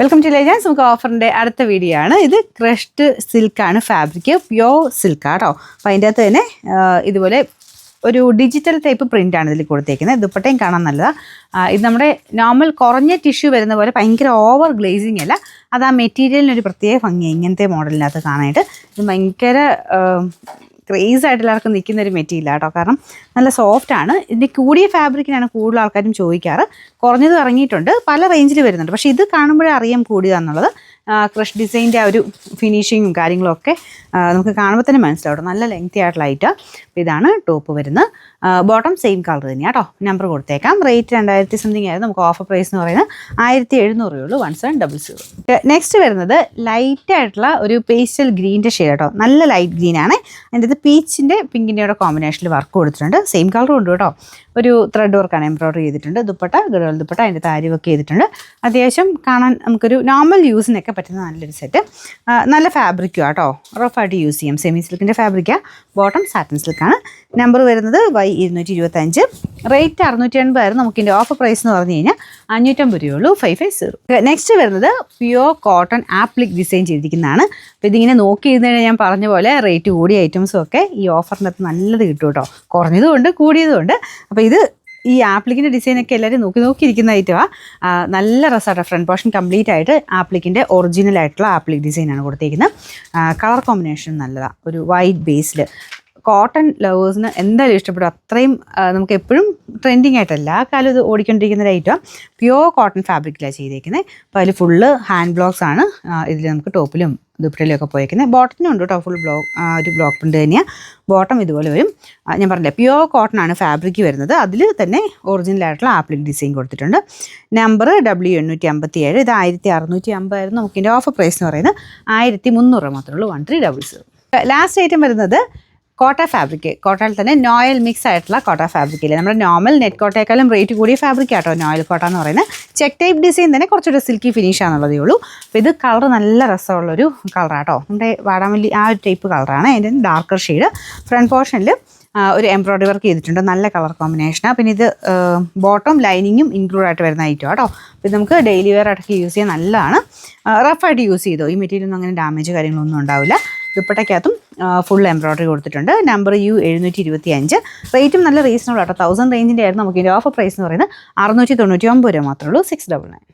Welcome to legends. നമുക്ക് ഓഫറിൻ്റെ അടുത്ത video ആണ്. ഇത് ക്രഷ്ഡ് സിൽക്കാണ്, ഫാബ്രിക് പ്യോർ സിൽക്കാട്ടോ. അപ്പോൾ അതിൻ്റെ അകത്ത് തന്നെ ഇതുപോലെ ഒരു ഡിജിറ്റൽ ടൈപ്പ് പ്രിൻ്റാണ് ഇതിൽ കൊടുത്തേക്കുന്നത്. ദുപ്പട്ടയും കാണാൻ നല്ലതാണ്. ഇത് നമ്മുടെ നോർമൽ കുറഞ്ഞ ടിഷ്യൂ വരുന്ന പോലെ ഭയങ്കര ഓവർ ഗ്ലേസിങ് അല്ല, അത് ആ മെറ്റീരിയലിനൊരു പ്രത്യേക ഭംഗിയാണ് ഇങ്ങനത്തെ മോഡലിനകത്ത് കാണാനായിട്ട്. ഇത് ഭയങ്കര ക്രേസ് ആയിട്ട് എല്ലാവർക്കും നിൽക്കുന്ന ഒരു മെറ്റീരിയൽ കേട്ടോ, കാരണം നല്ല സോഫ്റ്റ് ആണ്. ഇതിൻ്റെ കൂടിയ ഫാബ്രിക്കിനാണ് കൂടുതൽ ആൾക്കാരും ചോദിക്കാറ്. കുറഞ്ഞത് ഇറങ്ങിയിട്ടുണ്ട്, പല റേഞ്ചിൽ വരുന്നുണ്ട്. പക്ഷേ ഇത് കാണുമ്പോഴേ അറിയാം കൂടിയതാണെന്നുള്ളത്. ക്രഷ് ഡിസൈൻ്റെ ആ ഒരു ഫിനിഷിങ്ങും കാര്യങ്ങളൊക്കെ നമുക്ക് കാണുമ്പോൾ തന്നെ മനസ്സിലാവും. നല്ല ലെങ്തി ആയിട്ടുള്ള ഐറ്റം. അപ്പോൾ ഇതാണ് ടോപ്പ് വരുന്നത്. ബോട്ടം സെയിം കളർ തന്നെയാണ് കേട്ടോ. നമ്പർ കൊടുത്തേക്കാം. റേറ്റ് 2000 സംതിങ് ആയിരുന്നു. നമുക്ക് ഓഫർ പ്രൈസ് എന്ന് പറയുന്നത് 1700 ഉള്ളൂ. 1700. നെക്സ്റ്റ് വരുന്നത് ലൈറ്റ് ആയിട്ടുള്ള ഒരു പേസ്റ്റൽ ഗ്രീൻ്റെ ഷെയ്ഡ് കേട്ടോ. നല്ല ലൈറ്റ് ഗ്രീൻ ആണ്. അതിൻ്റെ ഇത് പീച്ചിൻ്റെ പിങ്കിൻ്റെയുടെ കോമ്പിനേഷനിൽ വർക്ക് കൊടുത്തിട്ടുണ്ട്. സെയിം കളറും ഉണ്ട് കേട്ടോ. ഒരു ത്രെഡ് വർക്കാണ് എംബ്രോയിഡറി ചെയ്തിട്ടുണ്ട്. ദുപ്പട്ട ഗഡോൾ ദുപ്പട്ട അതിൻ്റെ താരി വർക്ക് ചെയ്തിട്ടുണ്ട്. അത്യാവശ്യം കാണാൻ നമുക്കൊരു നോർമൽ യൂസിനൊക്കെ പറ്റുന്ന നല്ലൊരു സെറ്റ്. നല്ല ഫാബ്രിക്കും കേട്ടോ, റഫായിട്ട് യൂസ് ചെയ്യാം. സെമി സിൽക്കിൻ്റെ ഫാബ്രിക്കാണ്. ബോട്ടം സാറ്റിൻ സിൽക്കാണ്. നമ്പർ വരുന്നത് Y225. റേറ്റ് 680 ആയിരുന്നു. നമുക്കിൻ്റെ ഓഫർ പ്രൈസ് എന്ന് പറഞ്ഞു കഴിഞ്ഞാൽ 550 രൂപയുള്ളൂ. 550. നെക്സ്റ്റ് വരുന്നത് പ്യുവർ കോട്ടൺ ആപ്ലിക് ഡിസൈൻ ചെയ്തിരിക്കുന്നതാണ്. അപ്പോൾ ഇതിങ്ങനെ നോക്കിയിരുന്നതിന് ഞാൻ പറഞ്ഞ പോലെ റേറ്റ് കൂടിയ ഐറ്റംസും ഒക്കെ ഈ ഓഫറിനകത്ത് നല്ലത് കിട്ടും കേട്ടോ. കുറഞ്ഞതുമുണ്ട് കൂടിയതുമുണ്ട്. അപ്പോൾ ഇത് ഈ ആപ്ലിക്കിൻ്റെ ഡിസൈനൊക്കെ എല്ലാവരും നോക്കിയിരിക്കുന്ന ഐറ്റമാണ്. നല്ല രസമായിട്ട് ഫ്രണ്ട് പോർഷൻ കംപ്ലീറ്റ് ആയിട്ട് ആപ്ലിക്കിൻ്റെ ഒറിജിനൽ ആയിട്ടുള്ള ആപ്ലിക് ഡിസൈനാണ് കൊടുത്തേക്കുന്നത്. കളർ കോമ്പിനേഷൻ നല്ലതാണ്. ഒരു വൈറ്റ് ബേസിൽ കോട്ടൺ ലവേഴ്സിന് എന്തായാലും ഇഷ്ടപ്പെടും. അത്രയും നമുക്ക് എപ്പോഴും ട്രെൻഡിങ് ആയിട്ട് എല്ലാ കാലം ഇത് ഓടിക്കൊണ്ടിരിക്കുന്ന ഒരു ഐറ്റം. പ്യുവർ കോട്ടൺ ഫാബ്രിക്കിലാണ് ചെയ്തേക്കുന്നത്. അപ്പോൾ അതിൽ ഫുള്ള് ഹാൻഡ് ബ്ലോക്സ് ആണ്. ഇതിൽ നമുക്ക് ടോപ്പിലും ദുപ്പട്ടയിലും ഒക്കെ പോയേക്കുന്നത്. ബോട്ടത്തിനും ഉണ്ട് കേട്ടോ, ഫുൾ ഒരു ബ്ലോക്ക് പ്രിൻ്റ് തന്നെയാണ്. ബോട്ടം ഇതുപോലെ വരും. ഞാൻ പറഞ്ഞില്ലേ, പ്യുവർ കോട്ടൺ ആണ് ഫാബ്രിക് വരുന്നത്. അതിൽ തന്നെ ഒറിജിനൽ ആയിട്ടുള്ള ആപ്ലിക് ഡിസൈൻ കൊടുത്തിട്ടുണ്ട്. Number W857. ഇത് 1650 ആയിരുന്നു. നമുക്കിൻ്റെ ഓഫർ പ്രൈസ് എന്ന് പറയുന്നത് 1300 മാത്രമേ ഉള്ളൂ. 1300. ലാസ്റ്റ് ഐറ്റം വരുന്നത് കോട്ട ഫാബ്രിക്. കോട്ടയിൽ തന്നെ നോയൽ മിക്സ് ആയിട്ടുള്ള കോട്ട ഫാബ്രിക് ഇല്ലേ, നമ്മുടെ നോർമൽ നെറ്റ് കോട്ടയേക്കാളും റേറ്റ് കൂടിയ ഫാബ്രിക് ആട്ടോ നോയൽ കോട്ട എന്ന് പറയുന്നത്. ചെക്ക് ടൈപ്പ് ഡിസൈൻ തന്നെ കുറച്ചൊരു സിൽക്കി ഫിനിഷ് ആണെന്നുള്ളതേ ഉള്ളൂ. അപ്പോൾ ഇത് കളർ നല്ല രസമുള്ളൊരു കളറാട്ടോ. നമ്മുടെ വാടാമല്ലി ആ ഒരു ടൈപ്പ് കളറാണ്. അതിൻ്റെ ഡാർക്കർ ഷെയ്ഡ്. ഫ്രണ്ട് പോർഷനിൽ ഒരു എംബ്രോയിഡറി വർക്ക് ചെയ്തിട്ടുണ്ട്. നല്ല കളർ കോമ്പിനേഷനാണ്. പിന്നെ ഇത് ബോട്ടം ലൈനിങ്ങും ഇൻക്ലൂഡ് ആയിട്ട് വരുന്ന ഐറ്റം കേട്ടോ. അപ്പോൾ നമുക്ക് ഡെയിലി വെയർ ആയിട്ടൊക്കെ യൂസ് ചെയ്യാൻ നല്ലതാണ്. റഫായിട്ട് യൂസ് ചെയ്തോ, ഈ മെറ്റീരിയലൊന്നും അങ്ങനെ ഡാമേജ് കാര്യങ്ങളൊന്നും ഉണ്ടാവില്ല. ദുപ്പട്ടയ്ക്കകത്തും ഫുൾ എംബ്രോയിഡറി കൊടുത്തിട്ടുണ്ട്. Number U725. റേറ്റും നല്ല റീസണബിൾ ആട്ടോ. 1000 റേഞ്ചിൻ്റെ ആയിരുന്നു. നമുക്ക് ഇതിൻ്റെ ഓഫർ പ്രൈസ് എന്ന് പറയുന്നത് 699 രൂപ മാത്രമേ ഉള്ളൂ. 699.